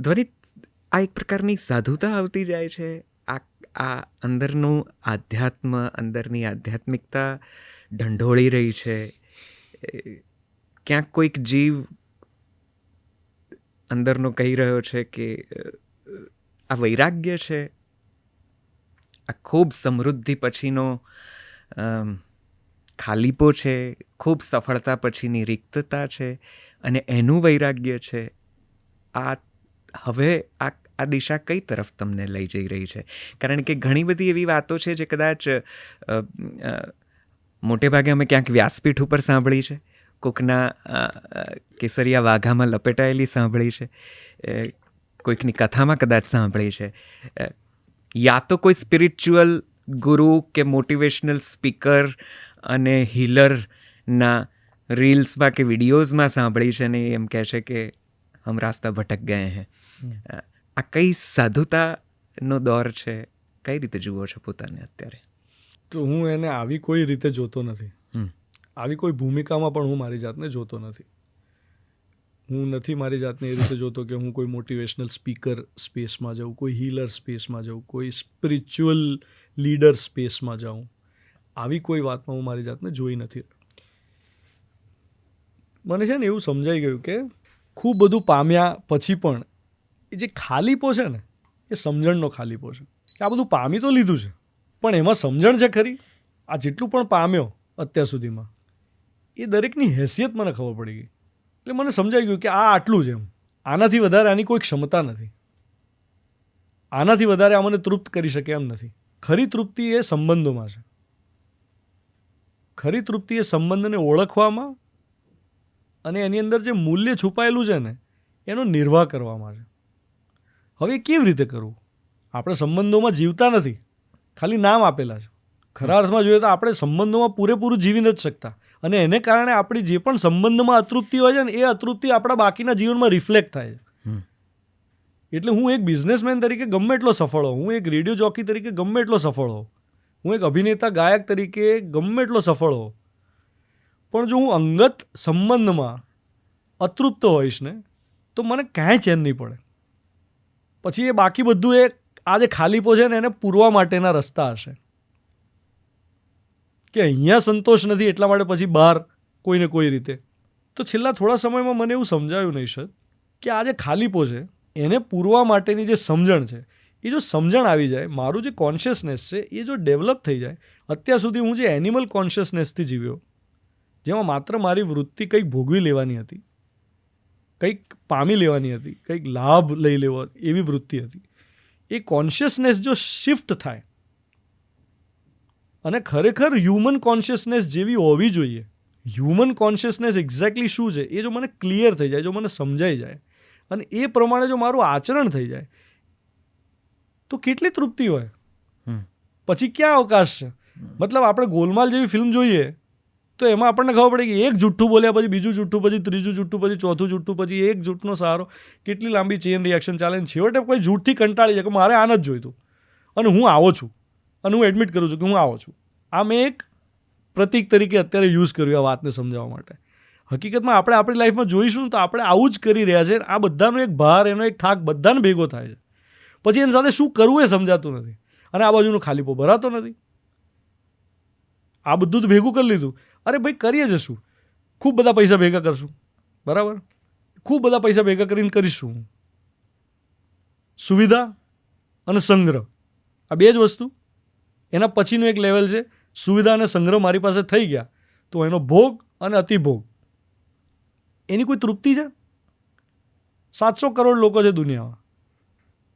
ધ્વનિ, આ એક પ્રકારની સાધુતા આવતી જાય છે. આ અંદરનું આધ્યાત્મ, અંદરની આધ્યાત્મિકતા ઢંઢોળી રહી છે. ક્યાંક કોઈક જીવ અંદરનો કહી રહ્યો છે કે આ વૈરાગ્ય છે, આ ખૂબ સમૃદ્ધિ પછીનો ખાલીપો છે, ખૂબ સફળતા પછીની રિક્તતા છે, અને એનું વૈરાગ્ય છે. હવે આ દિશા કઈ તરફ તમને લઈ જઈ રહી છે? કારણ કે ઘણી બધી એવી વાતો છે જે કદાચ મોટે ભાગે અમે ક્યાંક વ્યાસપીઠ ઉપર સાંભળી છે, કોઈકના કેસરિયા વાઘામાં લપેટાયેલી સાંભળી છે, કોઈકની કથામાં કદાચ સાંભળી છે, યા તો કોઈ સ્પિરિચ્યુઅલ ગુરુ કે મોટિવેશનલ સ્પીકર અને હીલરના રીલ્સમાં કે વિડીયોઝમાં સાંભળી છે, ને એમ કહે છે કે હમ રાસ્તા ભટક ગયે હૈ. આ કઈ સાધુતાનો દોર છે? કઈ રીતે જુઓ છો પોતાને અત્યારે? તો હું એને આવી કોઈ રીતે જોતો નથી. આવી કોઈ ભૂમિકામાં પણ હું મારી જાતને જોતો નથી. હું નથી મારી જાતને એ રીતે જોતો કે હું કોઈ મોટિવેશનલ સ્પીકર સ્પેસમાં જાઉં, કોઈ હીલર સ્પેસમાં જાઉં, કોઈ સ્પિરિચ્યુઅલ લીડર સ્પેસમાં જાઉં. આવી કોઈ વાતમાં હું મારી જાતને જોઈ નથી. મને છે ને એવું સમજાઈ ગયું કે ખૂબ બધું પામ્યા પછી પણ એ જે ખાલીપો છે ને, એ સમજણનો ખાલીપો છે. કે આ બધું પામી તો લીધું છે, પણ એમાં સમજણ છે ખરી? આ જેટલું પણ પામ્યો અત્યાર સુધીમાં, એ દરેકની હેસિયત મને ખબર પડી ગઈ. એટલે મને સમજાઈ ગયું કે આ આટલું જ, એમ આનાથી વધારે આની કોઈ ક્ષમતા નથી, આનાથી વધારે આ મને તૃપ્ત કરી શકે એમ નથી. ખરી તૃપ્તિ એ સંબંધોમાં છે. ખરી તૃપ્તિ એ સંબંધને ઓળખવામાં અને એની અંદર જે મૂલ્ય છુપાયેલું છે ને, એનો નિર્વાહ કરવામાં છે. હવે એ કેવી રીતે કરવું? આપણે સંબંધોમાં જીવતા નથી, ખાલી નામ આપેલા છે. ખરા અર્થમાં જોઈએ તો આપણે સંબંધોમાં પૂરેપૂરું જીવી નથી શકતા, અને એને કારણે આપણી જે પણ સંબંધમાં અતૃપ્તિ હોય છે ને, એ અતૃપ્તિ આપણા બાકીના જીવનમાં રિફ્લેક્ટ થાય છે. એટલે હું એક બિઝનેસમેન તરીકે ગમે એટલો સફળ હોઉં, હું એક રેડિયો જોકી તરીકે ગમે એટલો સફળ હોઉં, હું એક અભિનેતા ગાયક તરીકે ગમે એટલો સફળ હોઉં, પણ જો હું અંગત સંબંધમાં અતૃપ્ત હોઈશ ને, તો મને કાંઈ ચેન નહીં પડે. પછી એ બાકી બધું એ આ જે ખાલીપો છે ને, એને પૂરવા માટેના રસ્તા હશે. કે અહીંયા સંતોષ નથી એટલા માટે પછી બહાર કોઈને કોઈ રીતે. તો છેલ્લા થોડા સમયમાં મને એવું સમજાયું નહીં સર, કે આ જે ખાલીપો છે એને પૂરવા માટેની જે સમજણ છે, એ જો સમજણ આવી જાય, મારું જે કોન્શિયસનેસ છે એ જો ડેવલપ થઈ જાય. અત્યાર સુધી હું જે એનિમલ કોન્શિયસનેસથી જીવ્યો, જેમાં માત્ર મારી વૃત્તિ કંઈક ભોગવી લેવાની હતી, કંઈક પામી લેવાની હતી, કંઈક લાભ લઈ લેવો, એવી વૃત્તિ હતી. એ કોન્શિયસનેસ જો શિફ્ટ થાય અને ખરેખર હ્યુમન કોન્શિયસનેસ જેવી હોવી જોઈએ, હ્યુમન કોન્શિયસનેસ એક્ઝેક્ટલી શું છે એ જો મને ક્લિયર થઈ જાય, જો મને સમજાઈ જાય, અને એ પ્રમાણે જો મારું આચરણ થઈ જાય, તો કેટલી તૃપ્તિ હોય. પછી ક્યાં અવકાશ છે? મતલબ આપણે ગોલમાલ જેવી ફિલ્મ જોઈએ તો એમાં આપણને ખબર પડે કે એક જુઠ્ઠું બોલ્યા પછી બીજું જુઠ્ઠું, પછી ત્રીજું જુઠ્ઠું, પછી ચોથું જુઠ્ઠું, પછી એક જૂઠનો સહારો, કેટલી લાંબી ચેન રિએક્શન ચાલે. ને છેવટે કોઈ જૂઠથી કંટાળી જાય કે મારે આ નથી જોઈતું, અને હું આવો છું, અને હું એડમિટ કરું છું કે હું આવો છું. આ મેં એક પ્રતીક તરીકે અત્યારે યુઝ કર્યું આ વાતને સમજાવવા માટે. હકીકતમાં આપણે આપણી લાઈફમાં જોઈશું તો આપણે આવું જ કરી રહ્યા છે. આ બધાનો એક ભાર, એનો એક થાક બધાને ભેગો થાય છે. પછી એની સાથે શું કરવું એ સમજાતું નથી, અને આ બાજુનો ખાલીપો ભરાતો નથી. આ બધું તો ભેગું કરી લીધું. અરે ભાઈ, કરીએ જશું, ખૂબ બધા પૈસા ભેગા કરશું, બરાબર, ખૂબ બધા પૈસા ભેગા કરીને કરીશું. સુવિધા અને સંગ્રહ, આ બે જ વસ્તુ. એના પછીનું એક લેવલ છે સુવિધા અને સંગ્રહ મારી પાસે થઈ ગયા તો એનો ભોગ અને અતિભોગ, એની કોઈ તૃપ્તિ છે? 700 કરોડ લોકો છે દુનિયામાં.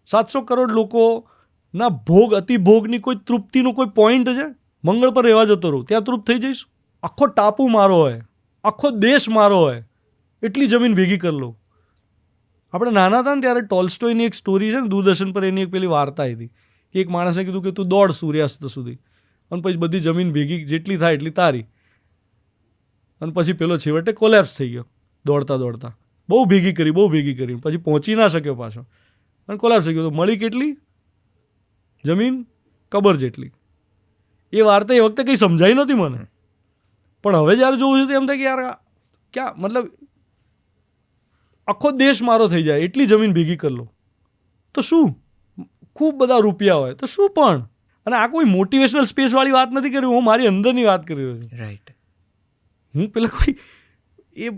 700 કરોડ લોકોના ભોગ અતિભોગની કોઈ તૃપ્તિનો કોઈ પોઈન્ટ છે? મંગળ પર રહેવા જતો રહું, ત્યાં તૃપ્ત થઈ જઈશ? આખો ટાપુ મારો હોય, આખો દેશ મારો હોય, એટલી જમીન ભેગી કરી લો. આપણે નાના હતા ને ત્યારે ટોલ્સ્ટોયની એક સ્ટોરી છે ને, દૂરદર્શન પર એની એક પેલી વાર્તા આવી હતી કે એક માણસે કીધું કે તું દોડ સૂર્યાસ્ત સુધી, અને પછી બધી જમીન ભેગી જેટલી થાય એટલી તારી, અને પછી પેલો છેવટે કોલેપ્સ થઈ ગયો દોડતા દોડતા. બહુ ભેગી કરી પછી પહોંચી ના શક્યો પાછો, અને કોલેપ્સ થઈ ગયો. તો મળી કેટલી જમીન? કબર જેટલી. એ વાર્તા એ વખતે કંઈ સમજાઈ નહોતી મને, પણ હવે જ્યારે જોઉં છું તો એમ થાય કે યાર ક્યાં, મતલબ આખો દેશ મારો થઈ જાય એટલી જમીન ભેગી કરી લો, તો શું, ખૂબ બધા રૂપિયા હોય તો શું પણ. અને આ કોઈ મોટિવેશનલ સ્પેસવાળી વાત નથી કરી, હું મારી અંદરની વાત કરી રહ્યો છું. રાઈટ. હું પેલા કોઈ એ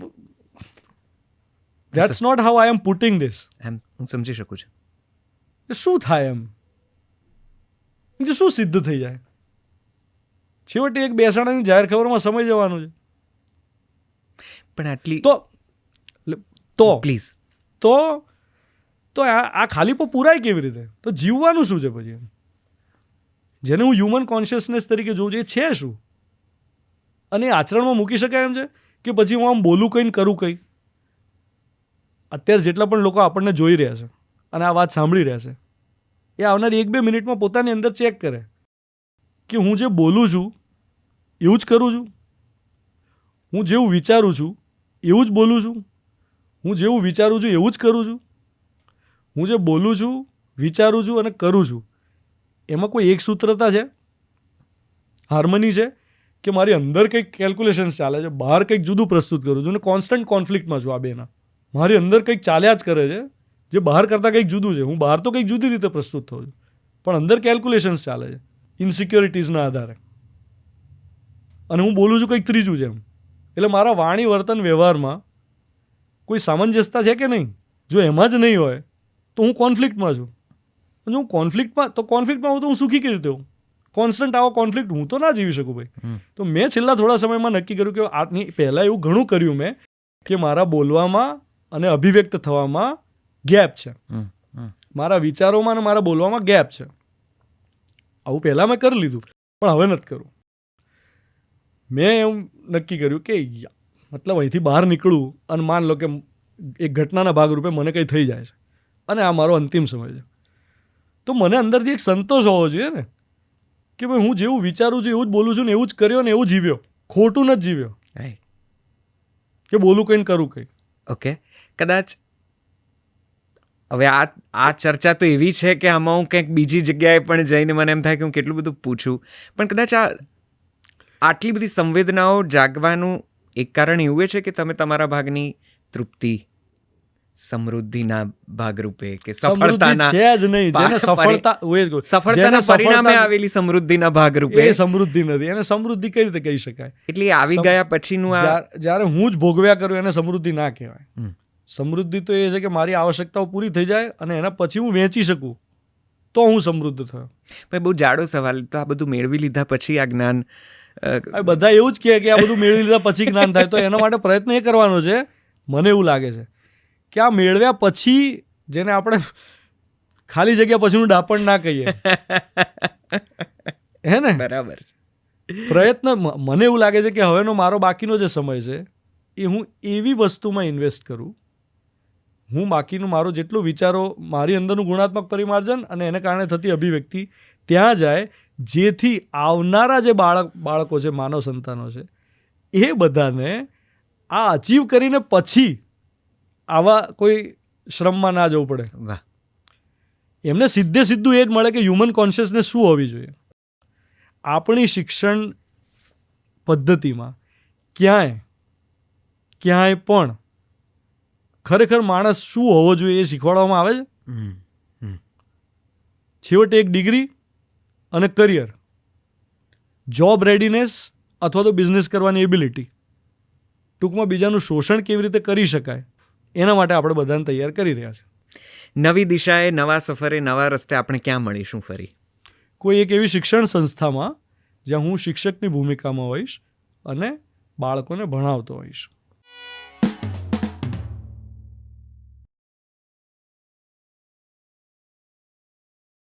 that's not how I am putting this. એમ હું સમજી શકું છું. શું થાય એમ, શું સિદ્ધ થઈ જાય? છેવટે એક બેસાડાની જાહેર ખબરમાં સમય જવાનું છે. પણ આટલી તો પ્લીઝ તો આ ખાલીપો પૂરાય કેવી રીતે? તો જીવવાનું શું છે પછી? જેને હું હ્યુમન કોન્શિયસનેસ તરીકે જોઉં છું એ છે શું? અને એ આચરણમાં મૂકી શકાય એમ છે કે પછી હું આમ બોલું કંઈ ને કરું કંઈ? અત્યારે જેટલા પણ લોકો આપણને જોઈ રહ્યા છે અને આ વાત સાંભળી રહ્યા છે, એ આવનારી 1-2 મિનિટમાં પોતાની અંદર ચેક કરે કે હું જે બોલું છું એવું જ કરું છું, હું જેવું વિચારું છું એવું જ બોલું છું, હું જેવું વિચારું છું એવું જ કરું છું, હું જે બોલું છું, વિચારું છું અને કરું છું એમાં કોઈ એક સૂત્રતા છે, હાર્મની છે, કે મારી અંદર કંઈક કેલ્ક્યુલેશન્સ ચાલે છે, બહાર કંઈક જુદું પ્રસ્તુત કરું છું અને કોન્સ્ટન્ટ કોન્ફ્લિક્ટમાં છું આ બેના. મારી અંદર કંઈક ચાલ્યા જ કરે છે જે બહાર કરતાં કંઈક જુદું છે. હું બહાર તો કંઈક જુદી રીતે પ્રસ્તુત થઉં છું પણ અંદર કેલ્ક્યુલેશન્સ ચાલે છે ઇનસિક્યોરિટીઝના આધારે, અને હું બોલું છું કંઈક ત્રીજું છે એમ. એટલે મારા વાણી વર્તન વ્યવહારમાં કોઈ સામંજસ્યતા છે કે નહીં? જો એમાં જ નહીં હોય તો હું કોન્ફ્લિક્ટમાં છું. જો હું કોન્ફ્લિક્ટમાં હોઉં તો હું સુખી કેવી રીતે હોઉં? કોન્સ્ટન્ટ આવો કોન્ફ્લિક્ટ હું તો ના જીવી શકું ભાઈ. તો મેં છેલ્લા થોડા સમયમાં નક્કી કર્યું કે આની પહેલાં એવું ઘણું કર્યું મેં કે મારા બોલવામાં અને અભિવ્યક્ત થવામાં ગેપ છે, મારા વિચારોમાં અને મારા બોલવામાં ગેપ છે. આવું પહેલાં મેં કરી લીધું પણ હવે નથી કરવું. મેં એવું નક્કી કર્યું કે મતલબ અહીંથી બહાર નીકળું અને માન લો કે એક ઘટનાના ભાગરૂપે મને કંઈ થઈ જાય છે અને આ મારો અંતિમ સમય છે, તો મને અંદરથી એક સંતોષ હોવો જોઈએ ને કે ભાઈ હું જેવું વિચારું છું એવું જ બોલું છું ને એવું જ કર્યો ને એવું જીવ્યો, ખોટું નથી જીવ્યો. રાઈટ. કે બોલું કંઈ ને કરું કંઈ. ઓકે, કદાચ હવે આ ચર્ચા તો એવી છે કે આમાં હું કંઈક બીજી જગ્યાએ પણ જઈને મને એમ થાય કે હું કેટલું બધું પૂછું, પણ કદાચ આટલી બધી સંવેદનાઓ જાગવાનું એક કારણ એવું છે કે તમે તમારા ભાગની તૃપ્તિ, સમૃદ્ધિના ભાગરૂપે કે સફળતાના છે જ નહીં, જેને સફળતાના પરિણામે આવેલી સમૃદ્ધિના ભાગરૂપે એ સમૃદ્ધિ નથી. એને સમૃદ્ધિ કઈ રીતે કહી શકાય? એટલે આવી ગયા પછીનું જ્યારે હું જ ભોગવ્યા કરું એને સમૃદ્ધિ ના કહેવાય. સમૃદ્ધિ તો એ છે કે મારી આવશ્યકતાઓ પૂરી થઈ જાય અને એના પછી હું વેચી શકું તો હું સમૃદ્ધ થયો. ભાઈ બહુ જાડો સવાલ. તો આ બધું મેળવી લીધા પછી આ જ્ઞાન, બધા એવું જ કહે કે આ બધું મેળવી લીધા પછી જ્ઞાન થાય, તો એના માટે પ્રયત્ન એ કરવાનો છે, મને એવું લાગે છે કે આ મેળવ્યા પછી, જેને આપણે ખાલી જગ્યા પછીનું ડાપણ ના કહીએ, હે ને? બરાબર. પ્રયત્ન, મને એવું લાગે છે કે હવેનો મારો બાકીનો જે સમય છે એ હું એવી વસ્તુમાં ઇન્વેસ્ટ કરું, હું બાકીનું મારો જેટલું વિચારો, મારી અંદરનું ગુણાત્મક પરિમાર્જન અને એને કારણે થતી અભિવ્યક્તિ ત્યાં જાય, જેથી આવનારા જે બાળકો છે, માનવ સંતાનો છે, એ બધાને આ અચીવ કરીને પછી આવા કોઈ શ્રમમાં ના જવું પડે. વાહ. એમને સીધું એ જ મળે કે હ્યુમન કોન્શિયસનેસ શું હોવી જોઈએ. આપણી શિક્ષણ પદ્ધતિમાં ક્યાંય પણ ખરેખર માણસ શું હોવો જોઈએ એ શીખવાડવામાં આવે છે? છેવટે એક ડિગ્રી અને કરિયર, જોબ રેડીનેસ અથવા તો બિઝનેસ કરવાની એબિલિટી, ટૂંકમાં બીજાનું શોષણ કેવી રીતે કરી શકાય એના માટે આપણે બધાને તૈયાર કરી રહ્યા છે. નવી દિશાએ, નવા સફરે, નવા રસ્તે આપણે ક્યાં મળીશું ફરી? કોઈ એક એવી શિક્ષણ સંસ્થામાં જ્યાં હું શિક્ષકની ભૂમિકામાં હોઈશ અને બાળકોને ભણાવતો હોઈશ.